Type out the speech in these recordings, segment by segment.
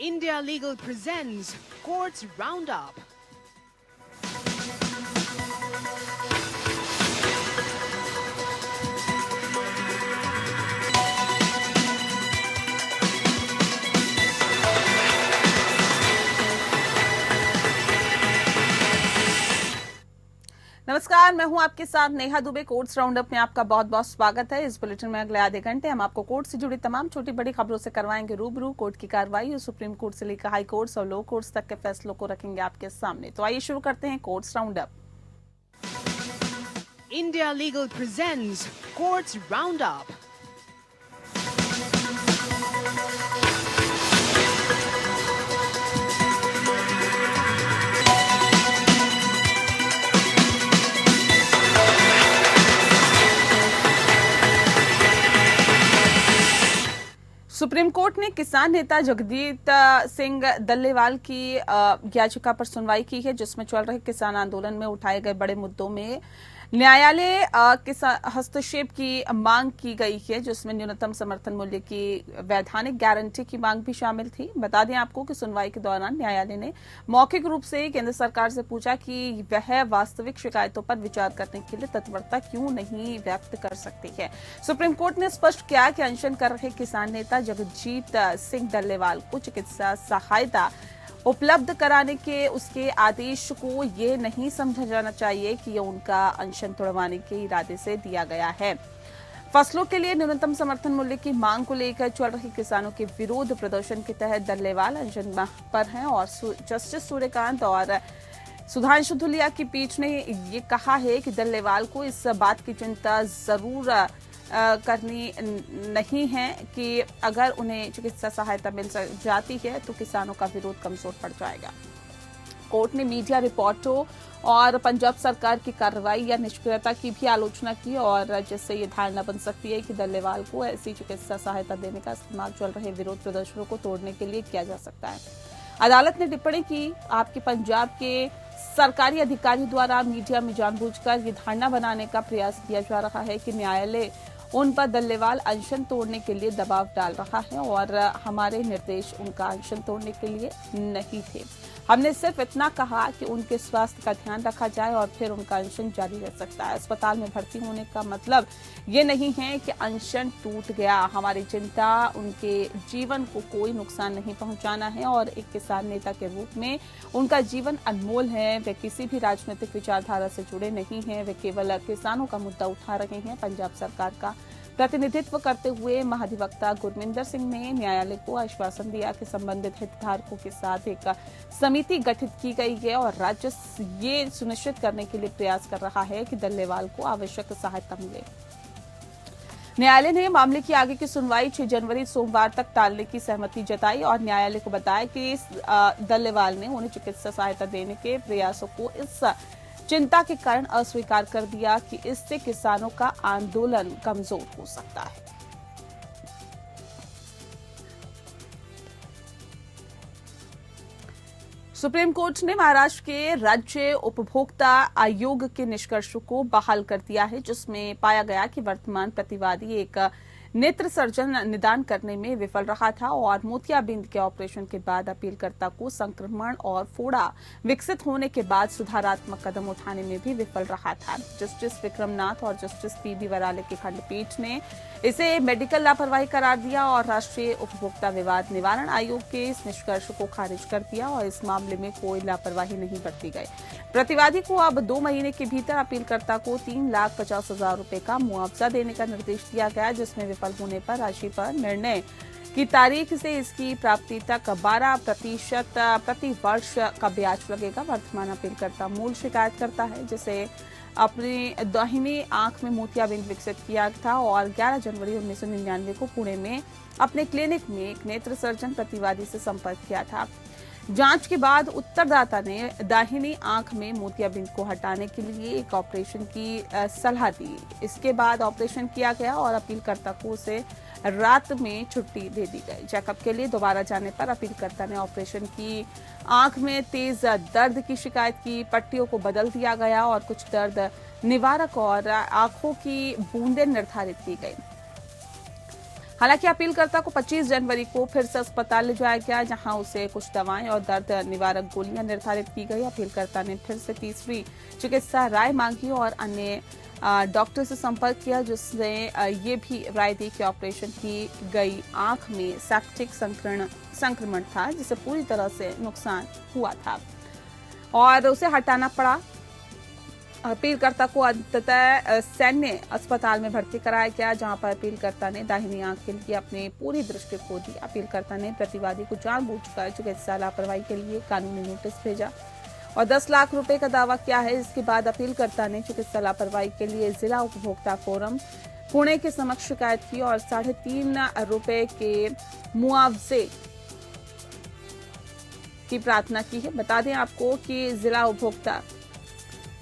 India Legal presents Courts Roundup. नमस्कार, मैं हूं आपके साथ नेहा दुबे। कोर्ट्स राउंडअप में आपका बहुत बहुत स्वागत है। इस बुलेटिन में अगले आधे घंटे हम आपको कोर्ट से जुड़ी तमाम छोटी बड़ी खबरों से करवाएंगे रूबरू। कोर्ट की कार्रवाई और सुप्रीम कोर्ट से लेकर हाई कोर्ट्स और लो कोर्ट्स तक के फैसलों को रखेंगे आपके सामने। तो आइए शुरू करते हैं courts roundup. India Legal presents Courts Roundup. Supreme court ने किसान नेता जगजीत सिंह डल्लेवाल की याचिका पर सुनवाई की है, जिसमें चल रहे किसान आंदोलन में उठाए गए बड़े मुद्दों में न्यायालय हस्तक्षेप की मांग की गई है, जिसमें न्यूनतम समर्थन मूल्य की वैधानिक गारंटी की मांग भी शामिल थी। बता दें आपको कि सुनवाई के दौरान न्यायालय ने मौखिक रूप से केंद्र सरकार से पूछा कि वह वास्तविक शिकायतों पर विचार करने के लिए तत्परता क्यों नहीं व्यक्त कर सकती है। सुप्रीम कोर्ट ने स्पष्ट किया कि अनशन कर रहे किसान नेता जगजीत सिंह डल्लेवाल को चिकित्सा सहायता उपलब्ध कराने के उसके आदेश को ये नहीं समझा जाना चाहिए कि ये उनका अनशन तोड़वाने के इरादे से दिया गया है। फसलों के लिए न्यूनतम समर्थन मूल्य की मांग को लेकर चल रहे किसानों के विरोध प्रदर्शन के तहत डल्लेवाल अनशन पर हैं और जस्टिस सूर्यकांत और सुधांशु धुलिया की पीठ ने ये कहा है कि डल्लेवाल को इस बात की चिंता जरूर करनी नहीं है कि अगर उन्हें चिकित्सा सहायता मिल जाती है तो किसानों का विरोध कमजोर पड़ जाएगा। कोर्ट ने मीडिया रिपोर्टों और पंजाब सरकार की कार्रवाई या निष्क्रियता की भी आलोचना की और जिससे ये धारणा बन सकती है कि डल्लेवाल को ऐसी चिकित्सा सहायता देने का इस्तेमाल चल रहे विरोध प्रदर्शनों को तोड़ने के लिए किया जा सकता है। अदालत ने टिप्पणी की, आपके पंजाब के सरकारी अधिकारी द्वारा मीडिया में जानबूझकर ये धारणा बनाने का प्रयास किया जा रहा है कि न्यायालय उन पर डल्लेवाल अनशन तोड़ने के लिए दबाव डाल रहा है और हमारे निर्देश उनका अनशन तोड़ने के लिए नहीं थे। हमने सिर्फ इतना कहा कि उनके स्वास्थ्य का ध्यान रखा जाए और फिर उनका अनशन जारी रह सकता है। अस्पताल में भर्ती होने का मतलब ये नहीं है कि अनशन टूट गया। हमारी चिंता उनके जीवन को कोई नुकसान नहीं पहुंचाना है और एक किसान नेता के रूप में उनका जीवन अनमोल है। वे किसी भी राजनीतिक विचारधारा से जुड़े नहीं हैं, वे केवल किसानों का मुद्दा उठा रहे हैं। पंजाब सरकार का प्रतिनिधित्व करते हुए महाधिवक्ता गुरमिंदर सिंह ने न्यायालय को आश्वासन दिया कि संबंधित हितधारकों के साथ एक समिति गठित की गई है और राज्य ये सुनिश्चित करने के लिए प्रयास कर रहा है कि डल्लेवाल को आवश्यक सहायता मिले। न्यायालय ने मामले की आगे की सुनवाई 6 जनवरी सोमवार तक टालने की सहमति जताई और न्यायालय को बताया कि डल्लेवाल ने उन्हें चिकित्सा सहायता देने के प्रयासों को इस चिंता के कारण अस्वीकार कर दिया कि इससे किसानों का आंदोलन कमजोर हो सकता है। सुप्रीम कोर्ट ने महाराष्ट्र के राज्य उपभोक्ता आयोग के निष्कर्षों को बहाल कर दिया है, जिसमें पाया गया कि वर्तमान प्रतिवादी एक नेत्र सर्जन निदान करने में विफल रहा था और मोतियाबिंद के ऑपरेशन के बाद अपीलकर्ता को संक्रमण और फोड़ा विकसित होने के बाद सुधारात्मक कदम उठाने में भी विफल रहा था। जस्टिस विक्रमनाथ और जस्टिस पीबी वराले की खंडपीठ ने इसे मेडिकल लापरवाही करार दिया और राष्ट्रीय उपभोक्ता विवाद निवारण आयोग के इस निष्कर्ष को खारिज कर दिया और इस मामले में कोई लापरवाही नहीं बरती गई। प्रतिवादी को अब 2 महीने के भीतर अपीलकर्ता को 3,50,000 रुपए का मुआवजा देने का निर्देश दिया गया, जिसमें विफल होने पर राशि पर निर्णय की तारीख से इसकी प्राप्ति तक 12% प्रति वर्ष का ब्याज लगेगा। वर्तमान अपीलकर्ता मूल शिकायत करता है, जिसे अपनी दाहिनी आंख में मोतियाबिंद विकसित किया था और 11 जनवरी 1999 को पुणे में अपने क्लिनिक में एक नेत्र सर्जन प्रतिवादी से संपर्क किया था। जांच के बाद उत्तरदाता ने दाहिनी आंख में मोतियाबिंद को हटाने के लिए एक ऑपरेशन की सलाह दी। इसके बाद ऑपरेशन किया गया और अपीलकर्ता को उसे रात में छुट्टी दे दी गई। चेकअप के लिए दोबारा जाने पर अपीलकर्ता ने ऑपरेशन की आंख में तेज दर्द की शिकायत की। पट्टियों को बदल दिया गया और कुछ दर्द निवारक और आंखों की बूंदें निर्धारित की गई। हालांकि अपीलकर्ता को 25 जनवरी को फिर से अस्पताल ले जाया गया, जहां उसे कुछ दवाएं और दर्द निवारक गोलियां निर्धारित की गई। अपीलकर्ता ने फिर से तीसरी चिकित्सा राय मांगी और अन्य डॉक्टर से संपर्क किया, जिसने ये भी राय दी कि ऑपरेशन की गई आंख में सेप्टिक संक्रमण था, जिसे पूरी तरह से नुकसान हुआ था और उसे हटाना पड़ा। अपीलकर्ता को अंततः सैन्य अस्पताल में भर्ती कराया गया, जहां पर अपीलकर्ता ने दाहिनी आंख के लिए अपनी पूरी दृष्टि खो दी। अपीलकर्ता ने प्रतिवादी को जानबूझकर चिकित्सा लापरवाही के लिए कानूनी नोटिस भेजा और 10 लाख रुपए का दावा किया है। इसके बाद अपीलकर्ता ने चिकित्सा लापरवाही के लिए जिला उपभोक्ता फोरम पुणे के समक्ष शिकायत की और 3.5 रुपए के मुआवजे की प्रार्थना की है। बता दें आपको कि जिला उपभोक्ता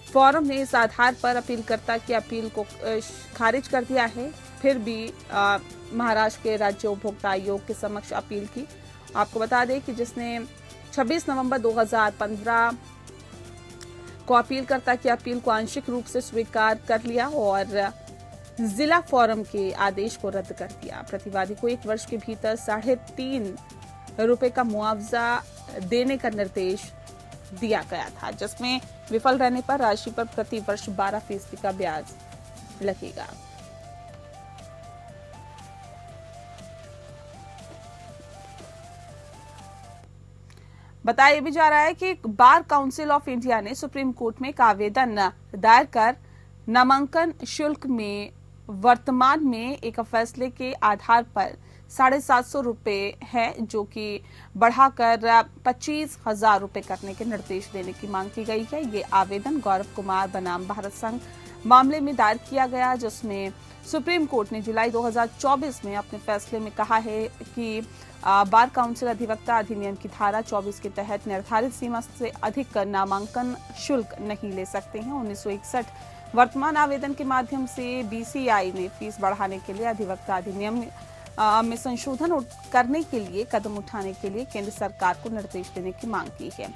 फोरम ने इस आधार पर अपीलकर्ता की अपील को खारिज कर दिया है। फिर भी महाराष्ट्र के राज्य उपभोक्ता आयोग के समक्ष अपील की। आपको बता दें कि जिसने 26 नवंबर 2015 को अपीलकर्ता की अपील को आंशिक रूप से स्वीकार कर लिया और जिला फोरम के आदेश को रद्द कर दिया। प्रतिवादी को 1 वर्ष के भीतर 3.5 रुपए का मुआवजा देने का निर्देश दिया गया था, जिसमें विफल रहने पर राशि पर प्रति वर्ष 12% का ब्याज लगेगा। बताया भी जा रहा है कि बार काउंसिल ऑफ इंडिया ने सुप्रीम कोर्ट में एक आवेदन दायर कर नामांकन शुल्क में वर्तमान में एक फैसले के आधार पर 750 रुपए है, जो कि बढ़ाकर 25,000 रुपए करने के निर्देश देने की मांग की गई है। ये आवेदन गौरव कुमार बनाम भारत संघ मामले में दायर किया गया, जिसमें सुप्रीम कोर्ट ने जुलाई 2024 में अपने फैसले में कहा है कि बार काउंसिल अधिवक्ता अधिनियम की धारा 24 के तहत निर्धारित सीमा से अधिक नामांकन शुल्क नहीं ले सकते हैं। 1961 वर्तमान आवेदन के माध्यम से बीसीआई ने फीस बढ़ाने के लिए अधिवक्ता अधिनियम में संशोधन करने के लिए कदम उठाने के लिए केंद्र सरकार को निर्देश देने की मांग की है।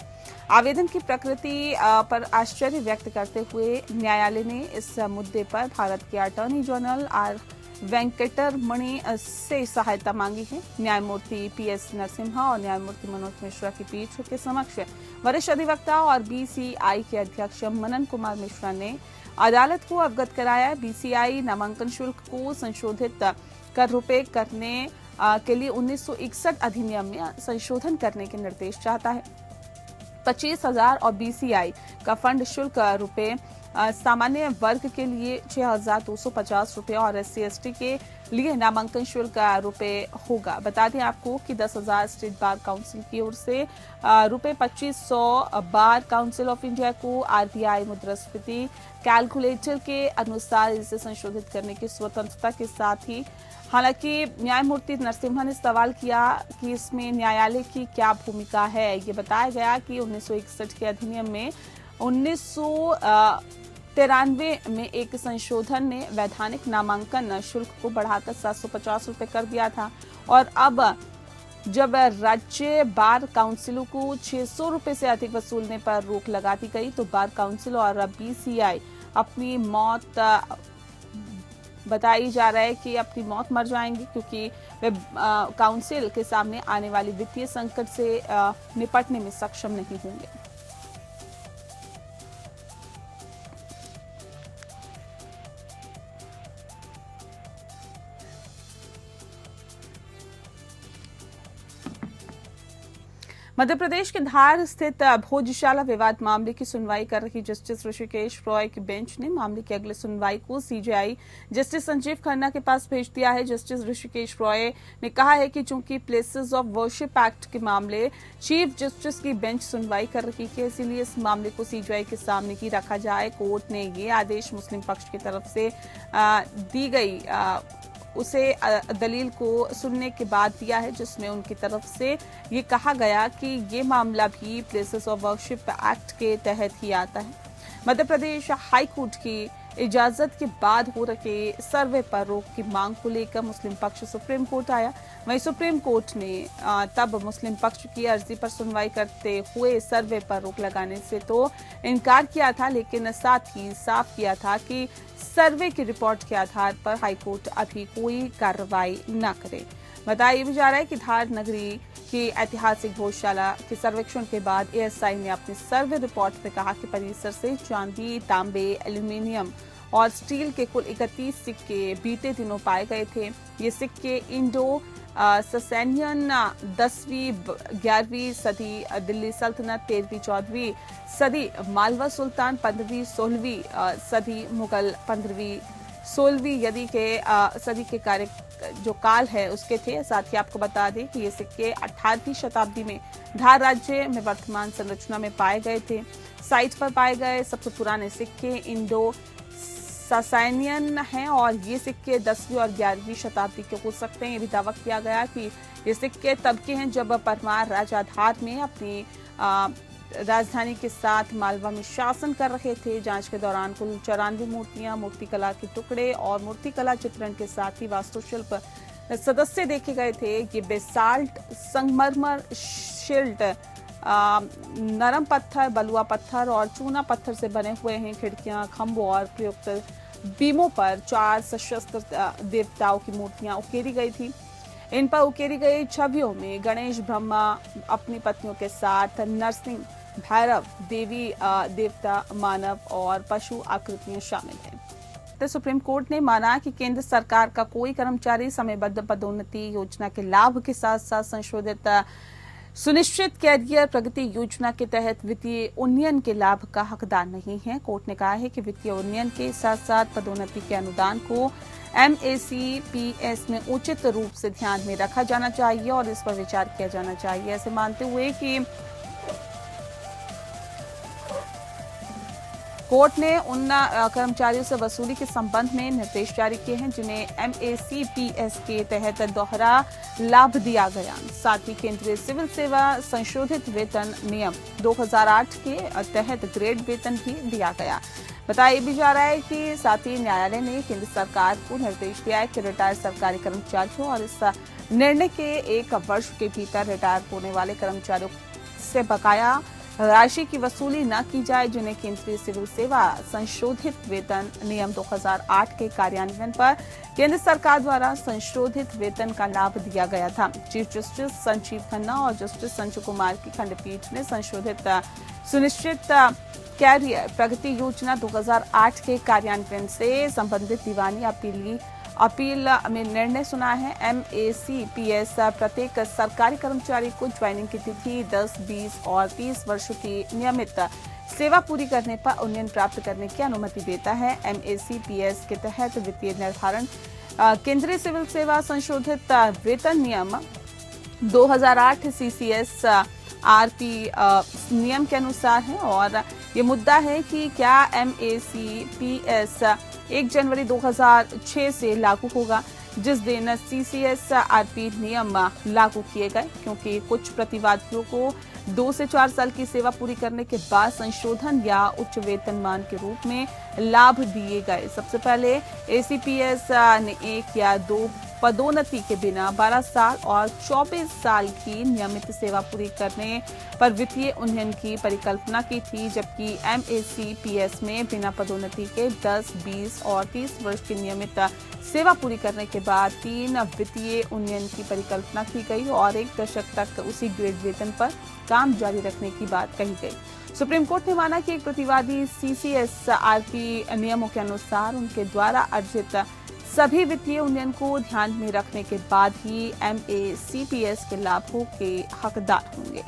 आवेदन की प्रकृति पर आश्चर्य व्यक्त करते हुए न्यायालय ने इस मुद्दे पर भारत के अटॉर्नी जनरल आर वेंकटरमणि से सहायता मांगी है। न्यायमूर्ति पीएस नरसिम्हा और न्यायमूर्ति मनोज मिश्रा की पीठ के समक्ष वरिष्ठ अधिवक्ता और बीसीआई के अध्यक्ष मनन कुमार मिश्रा ने अदालत को अवगत कराया। बीसीआई नामांकन शुल्क को संशोधित कर रुपए करने के लिए 1961 अधिनियम में संशोधन करने के निर्देश चाहता है। 25,000 और बीसीआई का फंड शुल्क रुपए सामान्य वर्ग के लिए 6,250 रुपए और SC/ST के लिए नामांकन शुल्क रुपए होगा। बता दें आपको कि 10,000 स्टेट बार काउंसिल की ओर से रुपए 2500 बार काउंसिल ऑफ इंडिया को आरबीआई मुद्रास्फीति कैलकुलेटर के अनुसार इसे संशोधित करने की स्वतंत्रता के साथ ही, हालांकि न्यायमूर्ति नरसिम्हा ने सवाल किया कि इसमें न्यायालय की क्या भूमिका है। ये बताया गया कि 1961 के अधिनियम में 1993 में एक संशोधन ने वैधानिक नामांकन शुल्क को बढ़ाकर 750 रुपए कर दिया था और अब जब राज्य बार काउंसिलों को 600 रुपए से अधिक वसूलने पर रोक लगा दी गई तो बार काउंसिल और बीसीआई अपनी मौत बताई जा रहा है कि अपनी मौत मर जाएंगे, क्योंकि वे काउंसिल के सामने आने वाली वित्तीय संकट से निपटने में सक्षम नहीं होंगे। मध्य प्रदेश के धार स्थित भोजशाला विवाद मामले की सुनवाई कर रही जस्टिस ऋषिकेश रॉय की बेंच ने मामले की अगली सुनवाई को सीजेआई जस्टिस संजीव खन्ना के पास भेज दिया है। जस्टिस ऋषिकेश रॉय ने कहा है कि चूंकि प्लेसेस ऑफ वर्शिप एक्ट के मामले चीफ जस्टिस की बेंच सुनवाई कर रही है, इसीलिए इस मामले को सीजेआई के सामने ही रखा जाए। कोर्ट ने ये आदेश मुस्लिम पक्ष की तरफ से दी गई उसे दलील को सुनने के बाद दिया है, जिसमें उनकी तरफ से ये कहा गया कि ये मामला भी प्लेसेस ऑफ वर्शिप एक्ट के तहत ही आता है। मध्य प्रदेश हाई कोर्ट की इजाजत के बाद हो रहे सर्वे पर रोक की मांग को लेकर मुस्लिम पक्ष सुप्रीम कोर्ट आया। वहीं सुप्रीम कोर्ट ने तब मुस्लिम पक्ष की अर्जी पर सुनवाई करते हुए सर्वे पर रोक लगाने से तो इनकार किया था, लेकिन साथ ही साफ किया था कि सर्वे की रिपोर्ट के आधार पर हाईकोर्ट अभी कोई कार्रवाई न करे। बताया भी जा रहा है कि धार नगरी की ऐतिहासिक भोजशाला के सर्वेक्षण के बाद एएसआई ने अपनी सर्वे रिपोर्ट में कहा कि परिसर से चांदी, तांबे, एल्यूमिनियम और स्टील के कुल 31 सिक्के बीते दिनों पाए गए थे। ये सिक्के इंडो ससैनियन 10वीं 11वीं सदी, दिल्ली सल्तनत 13वीं 14वीं सदी, मालवा सुल्तान 15वीं 16वीं सदी, मुगल 15वीं 16वीं सदी के कार्य जो काल है उसके थे। साथ ही आपको बता दें कि ये सिक्के 18वीं शताब्दी में धार राज्य में वर्तमान संरचना में पाए गए थे। साइट पर पाए गए सबसे पुराने सिक्के इंडो सासानियन हैं और ये सिक्के 10वीं और 11वीं शताब्दी के हो सकते हैं। ये भी दावा किया गया कि ये सिक्के तब के हैं जब परमार राजा धार में अपनी राजधानी के साथ मालवा में शासन कर रहे थे। जांच के दौरान कुल 94 मूर्तियां, मूर्तिकला के टुकड़े और मूर्तिकला चित्रण के साथ ही वास्तुशिल्प सदस्य देखे गए थे। ये बेसाल्ट, संगमरमर, शिल्ट, नरम पत्थर, बलुआ पत्थर और चूना पत्थर से बने हुए हैं। खिड़कियां, खंभों और प्रयुक्त बीमों पर 4 सशस्त्र देवताओं की मूर्तियां उकेरी गई थी। इन पर उकेरी गई छवियों में गणेश, ब्रह्मा अपनी पत्नियों के साथ, नरसिंह, भैरव, देवी, देवता, मानव और पशु आकृतियां शामिल हैं। तो सुप्रीम कोर्ट ने माना कि केंद्र सरकार का कोई कर्मचारी समयबद्ध पदोन्नति योजना के लाभ के साथ साथ संशोधित सुनिश्चित कैरियर प्रगति योजना के तहत वित्तीय उन्नयन के लाभ का हकदार नहीं है। कोर्ट ने कहा है कि वित्तीय उन्नयन के साथ साथ पदोन्नति के अनुदान को MACPS में उचित रूप से ध्यान में रखा जाना चाहिए और इस पर विचार किया जाना चाहिए। ऐसे मानते हुए कि कोर्ट ने उन कर्मचारियों से वसूली के संबंध में निर्देश जारी किए हैं जिन्हें MACPS के तहत दोहरा लाभ दिया गया। साथ ही केंद्रीय सिविल सेवा संशोधित वेतन नियम 2008 के तहत ग्रेड वेतन भी दिया गया। बताया भी जा रहा है कि साथ ही न्यायालय ने केंद्र सरकार को निर्देश दिया है कि रिटायर्ड सरकारी कर्मचारियों और इस निर्णय के 1 वर्ष के भीतर रिटायर होने वाले कर्मचारियों से बकाया राशि की वसूली न की जाए, जिन्हें केंद्रीय सिविल सेवा संशोधित वेतन नियम 2008 के कार्यान्वयन पर केंद्र सरकार द्वारा संशोधित वेतन का लाभ दिया गया था। चीफ जस्टिस संजीव खन्ना और जस्टिस संजू कुमार की खंडपीठ ने संशोधित सुनिश्चित कैरियर प्रगति योजना 2008 के कार्यान्वयन से संबंधित दीवानी अपील में निर्णय सुना है। MACPS प्रत्येक सरकारी कर्मचारी को ज्वाइनिंग की तिथि 10, 20 और 30 वर्षों की नियमित सेवा पूरी करने पर उन्नयन प्राप्त करने की अनुमति देता है। MACPS के तहत वित्तीय निर्धारण केंद्रीय सिविल सेवा संशोधित वेतन नियम 2008 CCS RP नियम के अनुसार है और ये मुद्दा है कि क्या MACPS 1 जनवरी 2006 से लागू होगा, जिस दिन CCS RP नियम लागू किए गए, क्योंकि कुछ प्रतिवादियों को 2 से 4 साल की सेवा पूरी करने के बाद संशोधन या उच्च वेतनमान के रूप में लाभ दिए गए। सबसे पहले ACPS ने 1 या 2 पदोन्नति के बिना 12 साल और 24 साल की नियमित सेवा पूरी करने पर वित्तीय उन्नयन की परिकल्पना की थी, जबकि MACPS में बिना पदोन्नति के 10, 20 और 30 वर्ष की नियमित सेवा पूरी करने के बाद 3 वित्तीय उन्नयन की परिकल्पना की गई और 1 दशक तक उसी ग्रेड वेतन पर काम जारी रखने की बात कही गई। सुप्रीम कोर्ट ने माना कि एक प्रतिवादी CCS RP नियमों के अनुसार उनके द्वारा अर्जित सभी वित्तीय उन्नयन को ध्यान में रखने के बाद ही MACPS के लाभों के हकदार होंगे।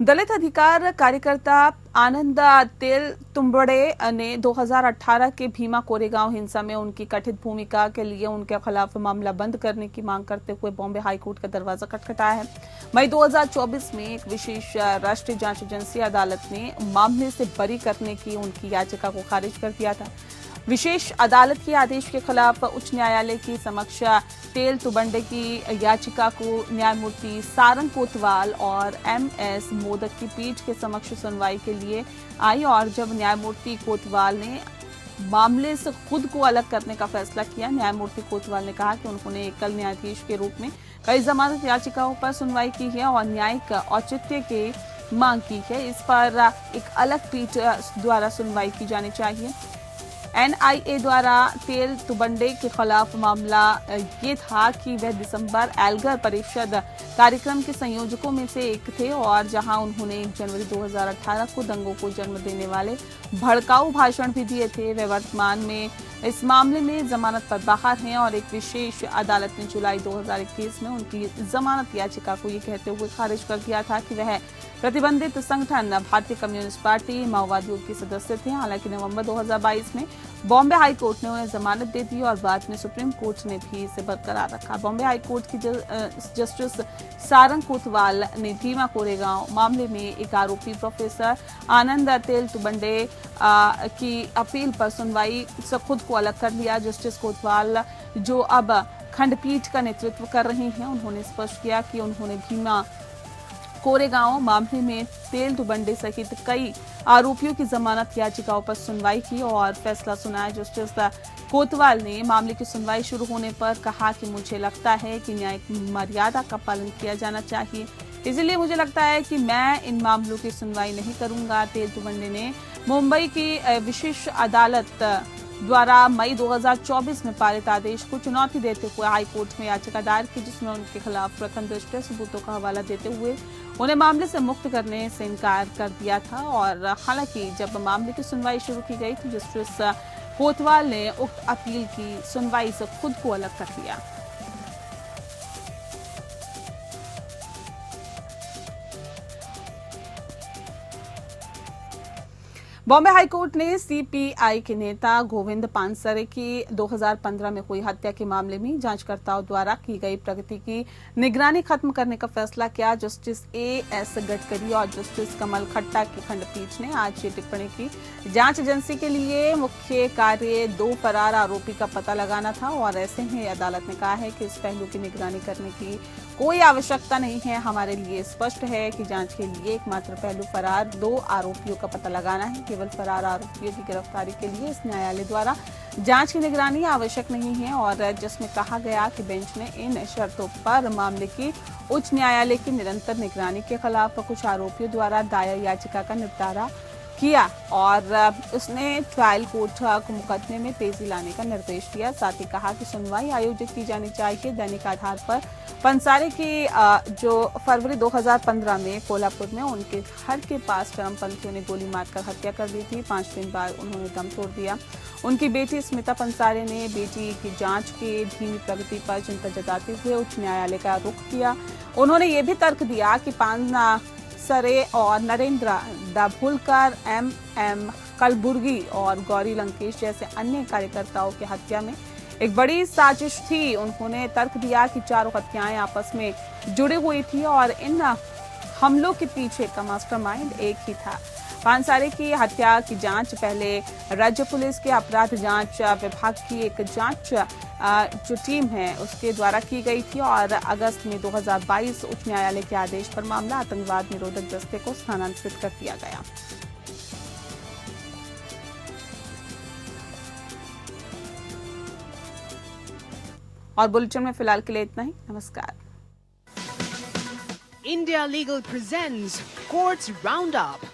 दलित अधिकार कार्यकर्ता आनंद तेल तुंबड़े ने 2018 के भीमा कोरेगांव हिंसा में उनकी कथित भूमिका के लिए उनके खिलाफ मामला बंद करने की मांग करते हुए बॉम्बे हाईकोर्ट का दरवाजा खटखटाया है। मई 2024 में एक विशेष राष्ट्रीय जांच एजेंसी अदालत ने मामले से बरी करने की उनकी याचिका को खारिज कर दिया था। विशेष अदालत के आदेश के खिलाफ उच्च न्यायालय की समक्ष तेल तुबंडे की याचिका को न्यायमूर्ति सारंग कोतवाल और एमएस मोदक की पीठ के समक्ष सुनवाई के लिए आई और जब न्यायमूर्ति कोतवाल ने मामले से खुद को अलग करने का फैसला किया, न्यायमूर्ति कोतवाल ने कहा कि उन्होंने एकल न्यायाधीश के रूप में कई जमानत याचिकाओं पर सुनवाई की है और न्यायिक औचित्य की मांग की है। इस पर एक अलग पीठ द्वारा सुनवाई की जानी चाहिए। एनआईए द्वारा तेल तुबंडे के खिलाफ मामला ये था कि वह दिसंबर एल्गर परिषद कार्यक्रम के संयोजकों में से एक थे और जहां उन्होंने 1 जनवरी 2018 को दंगों को जन्म देने वाले भड़काऊ भाषण भी दिए थे। वे वर्तमान में इस मामले में जमानत पर बाहर हैं और एक विशेष अदालत ने जुलाई 2021 में उनकी जमानत याचिका को ये कहते हुए खारिज कर दिया था कि वह प्रतिबंधित संगठन भारतीय कम्युनिस्ट पार्टी माओवादियों के सदस्य थे। हालांकि नवंबर 2022 में बॉम्बे हाई कोर्ट ने उन्हें जमानत दे दी और बाद में सुप्रीम कोर्ट ने भी इसे बरकरार रखा। बॉम्बे हाई कोर्ट की जस्टिस सारंग कोतवाल ने भीमा कोरेगांव मामले में एक आरोपी प्रोफेसर आनंद तेल तुबंडे की अपील पर सुनवाई से खुद को अलग कर लिया। जस्टिस कोतवाल जो अब खंडपीठ का नेतृत्व कर रही हैं, उन्होंने स्पष्ट किया कि उन्होंने भीमा कोरेगांव मामले में तेल तुबंडे सहित कई आरोपियों की जमानत याचिकाओं पर सुनवाई की और फैसला सुनाया। जस्टिस कोतवाल ने मामले की सुनवाई शुरू होने पर कहा कि मुझे लगता है कि न्यायिक मर्यादा का पालन किया जाना चाहिए, इसलिए मुझे लगता है कि मैं इन मामलों की सुनवाई नहीं करूंगा। तेल तुबंडे ने मुंबई की विशेष अदालत द्वारा मई 2024 में पारित आदेश को चुनौती देते हुए हाई कोर्ट में याचिका दायर की, जिसमें उनके खिलाफ प्रथम दृष्टया सबूतों का हवाला देते हुए उन्हें मामले से मुक्त करने से इनकार कर दिया था। और हालांकि जब मामले की सुनवाई शुरू की गई तो जस्टिस कोतवाल ने उक्त अपील की सुनवाई से खुद को अलग कर दिया। बॉम्बे हाईकोर्ट ने सीपीआई के नेता गोविंद पानसरे की 2015 में हुई हत्या के मामले में जांचकर्ताओं द्वारा की गई प्रगति की निगरानी खत्म करने का फैसला किया। जस्टिस एएस गडकरी और जस्टिस कमल खट्टा की खंडपीठ ने आज ये टिप्पणी की। जांच एजेंसी के लिए मुख्य कार्य 2 फरार आरोपी का पता लगाना था और ऐसे में अदालत ने कहा है कि इस पहलू की निगरानी करने की कोई आवश्यकता नहीं है। हमारे लिए स्पष्ट है कि जांच के लिए एकमात्र पहलू फरार 2 आरोपियों का पता लगाना है। केवल फरार आरोपियों की गिरफ्तारी के लिए इस न्यायालय द्वारा जांच की निगरानी आवश्यक नहीं है और जिसमें कहा गया कि बेंच ने इन शर्तों पर मामले की उच्च न्यायालय की निरंतर निगरानी के खिलाफ कुछ आरोपियों द्वारा दायर याचिका का निपटारा किया और उसने ट्रायल कोर्ट को मुकदमे में तेजी लाने का निर्देश दिया। साथ ही कहा कि सुनवाई आयोजित की जानी चाहिए। दैनिक आधार पर पंसारे की जो फरवरी 2015 में कोल्हापुर में उनके घर के पास चरमपंथियों ने गोली मारकर हत्या कर दी थी। 5 दिन बाद उन्होंने दम तोड़ दिया। उनकी बेटी स्मिता पंसारे ने बेटी की जांच की धीमी प्रगति पर चिंता जताते हुए उच्च न्यायालय का रुख किया। उन्होंने ये भी तर्क दिया कि पानसरे और नरेंद्र दाभोलकर, एम कलबुर्गी और गौरी लंकेश जैसे अन्य कार्यकर्ताओं की हत्या में एक बड़ी साजिश थी। उन्होंने तर्क दिया कि चारों हत्याएं आपस में जुड़ी हुई थी और इन हमलों के पीछे का मास्टरमाइंड एक ही था। पानसारे की हत्या की जांच पहले राज्य पुलिस के अपराध जांच विभाग की एक जांच जो टीम है उसके द्वारा की गई थी और अगस्त में 2022 उच्च न्यायालय के आदेश पर मामला आतंकवाद निरोधक दस्ते को स्थानांतरित कर दिया गया। और बुलेटिन में फिलहाल के लिए इतना ही। नमस्कार। India Legal presents Courts Roundup.